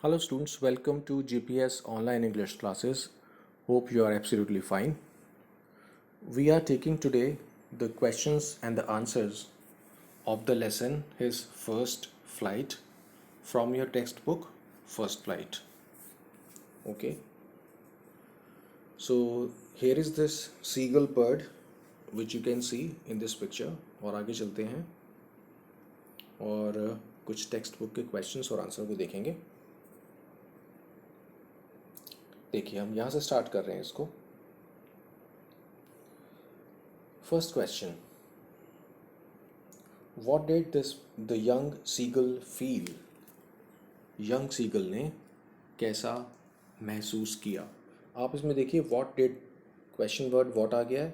Hello students, welcome to GPS online English classes. Hope you are absolutely fine. We are taking today the questions and the answers of the lesson His First Flight from your textbook First Flight. Okay, so here is this seagull bird which you can see in this picture. और आगे चलते हैं और कुछ text book के questions और answer को देखेंगे. देखिए हम यहाँ से स्टार्ट कर रहे हैं इसको. First question, What did the young seagull feel? Young seagull ने कैसा महसूस किया. आप इसमें देखिए what did, question word what आ गया है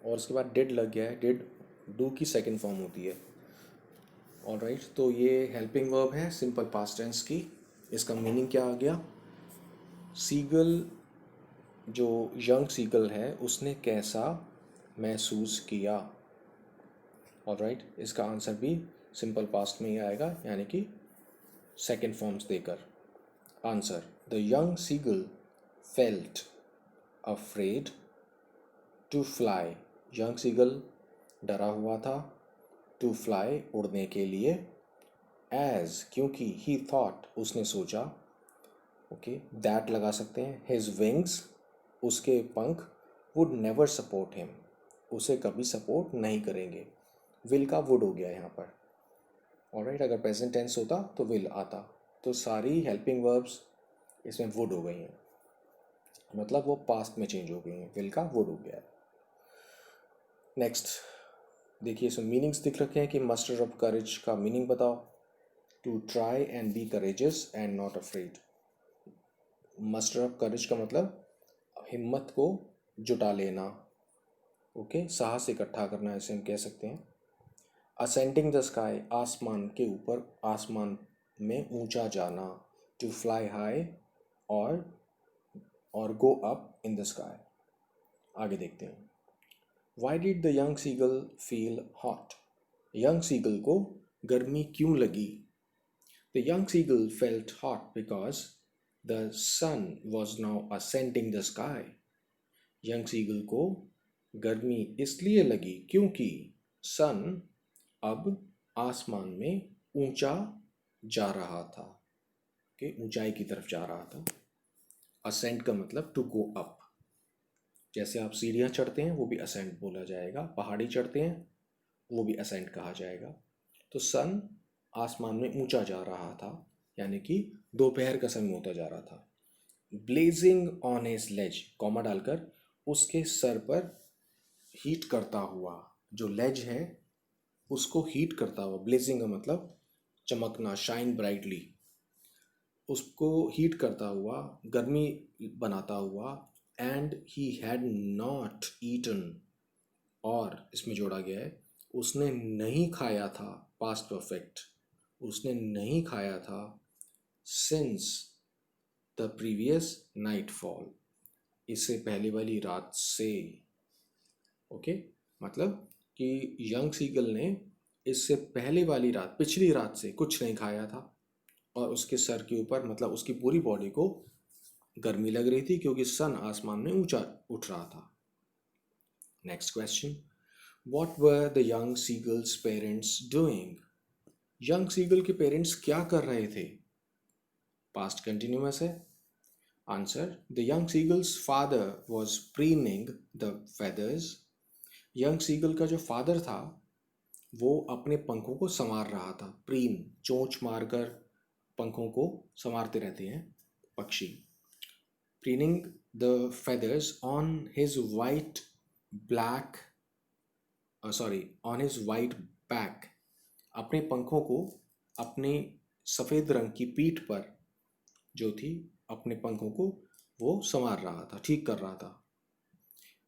और उसके बाद did लग गया है. did do की सेकंड फॉर्म होती है. ऑलराइट, तो ये हेल्पिंग वर्ब है सिंपल पास्ट टेंस की. इसका मीनिंग क्या आ गया? सीगल, जो यंग सीगल है उसने कैसा महसूस किया. ऑलराइट, इसका आंसर भी सिंपल पास्ट में ही आएगा, यानी कि सेकेंड फॉर्म्स देकर. Answer, the young seagull felt afraid to fly. Young seagull डरा हुआ था. टू फ्लाई, उड़ने के लिए. एज, क्योंकि. ही थॉट, उसने सोचा. ओके, दैट लगा सकते हैं. हिज विंग्स, उसके पंख. वुड नेवर सपोर्ट हिम, उसे कभी सपोर्ट नहीं करेंगे. विल का वुड हो गया यहाँ पर. ऑलराइट, अगर प्रेजेंट टेंस होता तो विल आता. तो सारी हेल्पिंग वर्ब्स इसमें वुड हो गई हैं, मतलब वो पास्ट में चेंज हो गई हैं. विल का वुड हो गया है. नेक्स्ट देखिए, इसमें मीनिंग्स दिख रखे हैं कि मस्टर ऑफ करेज का मीनिंग बताओ. To try and be courageous and not afraid. Muster of courage का मतलब हिम्मत को जुटा लेना. ओके, साहस इकट्ठा करना, ऐसे हम कह सकते हैं. असेंडिंग द स्काई, आसमान के ऊपर, आसमान में ऊंचा जाना. टू फ्लाई हाई और go up in the sky. आगे देखते हैं. Why did the young seagull feel hot. Young seagull को गर्मी क्यों लगी. The young seagull felt hot because the sun was now ascending the sky. Young seagull को गर्मी इसलिए लगी क्योंकि सन अब आसमान में ऊंचा जा रहा था. कि ऊंचाई की तरफ जा रहा था. असेंड का मतलब टू गो अप. जैसे आप सीढ़ियाँ चढ़ते हैं वो भी असेंड बोला जाएगा. पहाड़ी चढ़ते हैं वो भी असेंड कहा जाएगा. तो सन आसमान में ऊंचा जा रहा था, यानी कि दोपहर का समय होता जा रहा था. Blazing on his legs, comma डालकर, उसके सर पर हीट करता हुआ. जो लेज है उसको हीट करता हुआ. ब्लेजिंग का मतलब चमकना, शाइन ब्राइटली. उसको हीट करता हुआ, गर्मी बनाता हुआ. And he had not eaten, और इसमें जोड़ा गया है उसने नहीं खाया था. पास्ट परफेक्ट, उसने नहीं खाया था. Since the previous night fall, इससे पहले वाली रात से. ओके, मतलब कि यंग सीगल ने इससे पहले वाली रात, पिछली रात से कुछ नहीं खाया था. और उसके सर के ऊपर, मतलब उसकी पूरी बॉडी को गर्मी लग रही थी क्योंकि सन आसमान में ऊंचा उठ रहा था. Next question, what were the young seagulls parents doing. Young seagull के पेरेंट्स क्या कर रहे थे. पास्ट कंटिन्यूअस है. Answer, the young seagulls father was preening the feathers. Young seagull का जो फादर था वो अपने पंखों को संवार रहा था. प्रीन, चोंच मारकर पंखों को संवारते रहते हैं पक्षी. Preening the feathers on his white black, on his white back. अपने पंखों को अपने सफ़ेद रंग की पीठ पर जो थी, अपने पंखों को वो संवार रहा था, ठीक कर रहा था.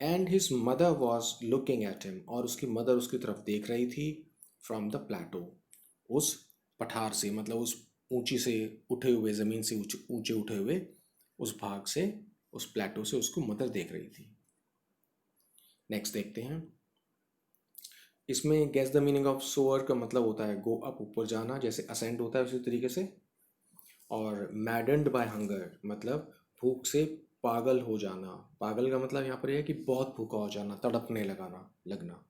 And his mother was looking at him, और उसकी मदर उसकी तरफ देख रही थी. फ्रॉम द प्लेटो, उस पठार से, मतलब उस ऊंची से उठे हुए, ज़मीन से ऊंचे उठे हुए उस भाग से, उस प्लेटो से उसको मदर देख रही थी. नेक्स्ट देखते हैं. इसमें guess the meaning of soar का मतलब होता है गो अप, ऊपर जाना. जैसे असेंड होता है उसी तरीके से. और मैडन्ड बाय हंगर मतलब भूख से पागल हो जाना। पागल का मतलब यहाँ पर यह है कि बहुत भूखा हो जाना, तड़पने लगाना लगना।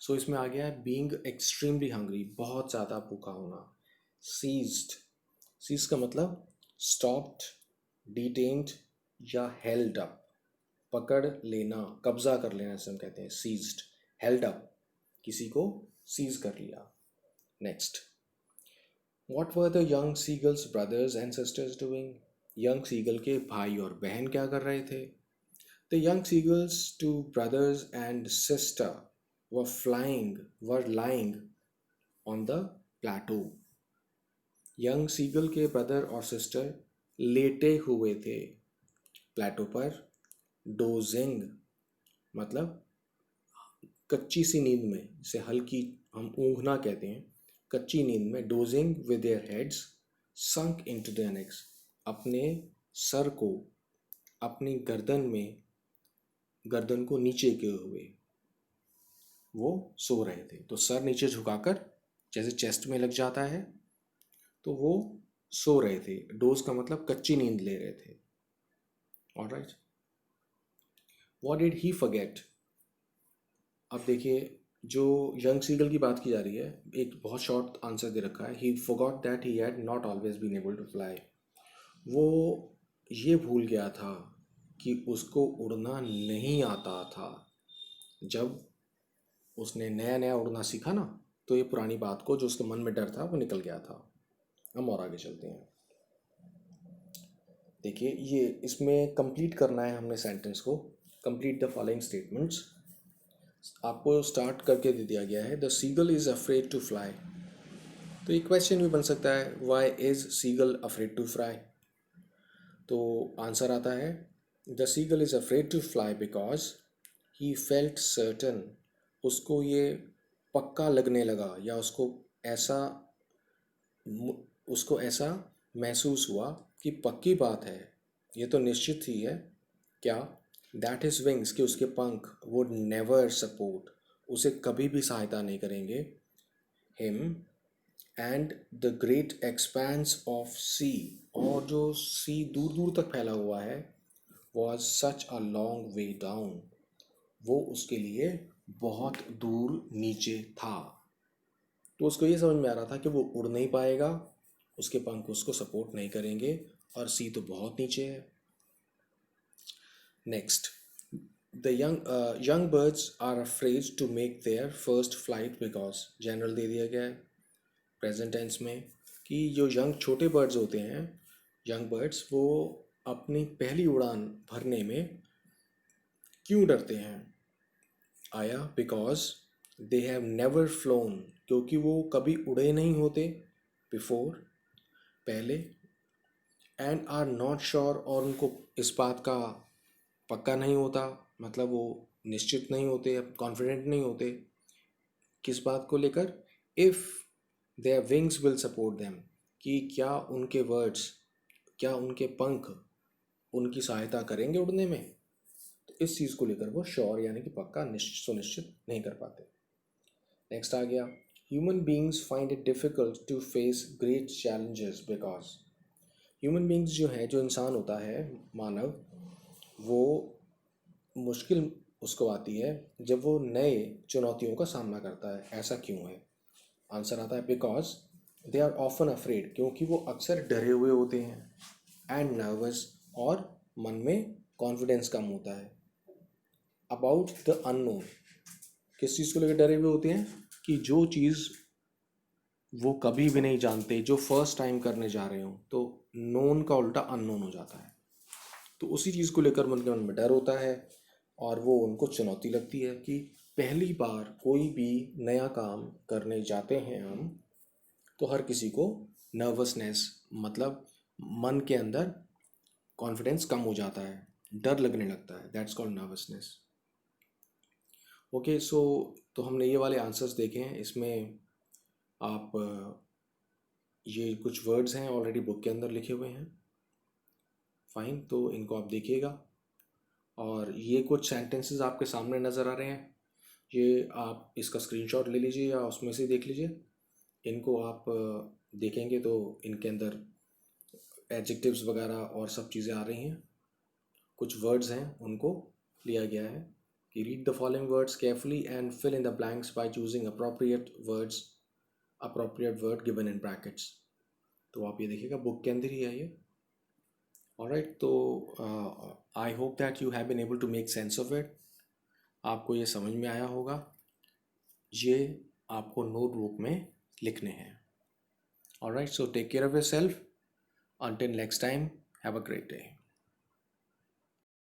सो इसमें आ गया है बीइंग एक्सट्रीमली हंग्री, बहुत ज़्यादा भूखा होना। सीज्ड, सीज का मतलब स्टॉप्ड, डिटेन्ड या हेल्ड अप, पकड़ लेना, कब्जा कर लेना जिसे हम कहते हैं सीज्ड, हेल्ड अप, किसी को सीज कर लिया। Next, what were the young seagulls brothers and sisters doing? Young seagull के भाई और बहन क्या कर रहे थे? The young seagulls two brothers and sister were lying on the plateau. Young seagull के ब्रदर और सिस्टर लेटे हुए थे प्लेटो पर। डोजिंग मतलब कच्ची सी नींद में, जिसे हल्की हम ऊँघना कहते हैं, कच्ची नींद में। Dosing with their heads sunk into their next, अपने सर को अपनी गर्दन को नीचे किए हुए वो सो रहे थे। तो सर नीचे झुकाकर जैसे चेस्ट में लग जाता है, तो वो सो रहे थे। डोज का मतलब कच्ची नींद ले रहे थे। Alright, what did he forget? अब देखिए, जो यंग सीगल की बात की जा रही है, एक बहुत शॉर्ट आंसर दे रखा है, he forgot that he had not always been able to fly. वो ये भूल गया था कि उसको उड़ना नहीं आता था। जब उसने नया नया उड़ना सीखा ना, तो ये पुरानी बात को, जो उसके मन में डर था, वो निकल गया था। हम और आगे चलते हैं। देखिए, ये इसमें कंप्लीट करना है हमने सेंटेंस को। Complete the following statements. आपको स्टार्ट करके दे दिया गया है, the seagull is afraid to fly. तो एक क्वेश्चन भी बन सकता है, why is seagull afraid to fly? तो आंसर आता है, the seagull is afraid to fly because he felt certain. उसको ये पक्का लगने लगा, या ऐसा उसको ऐसा महसूस हुआ कि पक्की बात है, ये तो निश्चित ही है। क्या? दैट हिज विंग्स, कि उसके पंख वुड नेवर सपोर्ट, उसे कभी भी सहायता नहीं करेंगे। Him and the great expanse of sea, और जो सी दूर दूर तक फैला हुआ है, was such a long way down, वो उसके लिए बहुत दूर नीचे था। तो उसको ये समझ में आ रहा था कि वो उड़ नहीं पाएगा, उसके पंख उसको सपोर्ट नहीं करेंगे, और सी तो बहुत नीचे है। Next, the young birds are afraid to make their first flight because, general दे दिया गया है प्रेजेंट टेंस में, कि जो यंग छोटे बर्ड्स होते हैं, यंग बर्ड्स, वो अपनी पहली उड़ान भरने में क्यों डरते हैं? आया because they have never phloem, क्योंकि वो कभी उड़े नहीं होते, बिफोर, पहले, एंड आर नॉट श्योर, और उनको इस बात का पक्का नहीं होता, मतलब वो निश्चित नहीं होते, कॉन्फिडेंट नहीं होते। किस बात को लेकर? If their wings will support them, कि क्या उनके पंख उनकी सहायता करेंगे उड़ने में। तो इस चीज़ को लेकर वो श्योर यानी कि पक्का सुनिश्चित नहीं कर पाते। नेक्स्ट आ गया, human beings find it difficult to face great challenges because. Human beings जो है, जो इंसान होता है, मानव, वो मुश्किल उसको आती है जब वो नए चुनौतियों का सामना करता है। ऐसा क्यों है? आंसर आता है, because they are often afraid, क्योंकि वो अक्सर डरे हुए होते हैं, एंड नर्वस, और मन में कॉन्फिडेंस कम होता है। अबाउट द अननोन, किस चीज़ को लेकर डरे हुए होते हैं? कि जो चीज़ वो कभी भी नहीं जानते, जो फर्स्ट टाइम करने जा रहे हो, तो नोन का उल्टा अननोन हो जाता है। तो उसी चीज़ को लेकर उनके मन में डर होता है, और वो उनको चुनौती लगती है कि पहली बार कोई भी नया काम करने जाते हैं हम, तो हर किसी को नर्वसनेस, मतलब मन के अंदर कॉन्फिडेंस कम हो जाता है, डर लगने लगता है, दैट्स कॉल्ड नर्वसनेस। ओके, सो तो हमने ये वाले आंसर्स देखे हैं। इसमें आप ये कुछ वर्ड्स हैं ऑलरेडी बुक के अंदर लिखे हुए हैं, फाइन, तो इनको आप देखिएगा। और ये कुछ सेंटेंसेस आपके सामने नज़र आ रहे हैं, ये आप इसका स्क्रीनशॉट ले लीजिए या उसमें से देख लीजिए। इनको आप देखेंगे तो इनके अंदर एडजेक्टिव्स वगैरह और सब चीज़ें आ रही हैं, कुछ वर्ड्स हैं उनको लिया गया है कि read the following words carefully and fill in the blanks by choosing appropriate word given in brackets. तो आप ये देखिएगा बुक के अंदर ही है ये। ऑलराइट, तो I hope that you have been able to make sense of it. आपको ये समझ में आया होगा। ये आपको नोटबुक में लिखने हैं। Alright, so take care of yourself. Until next time, have a great day.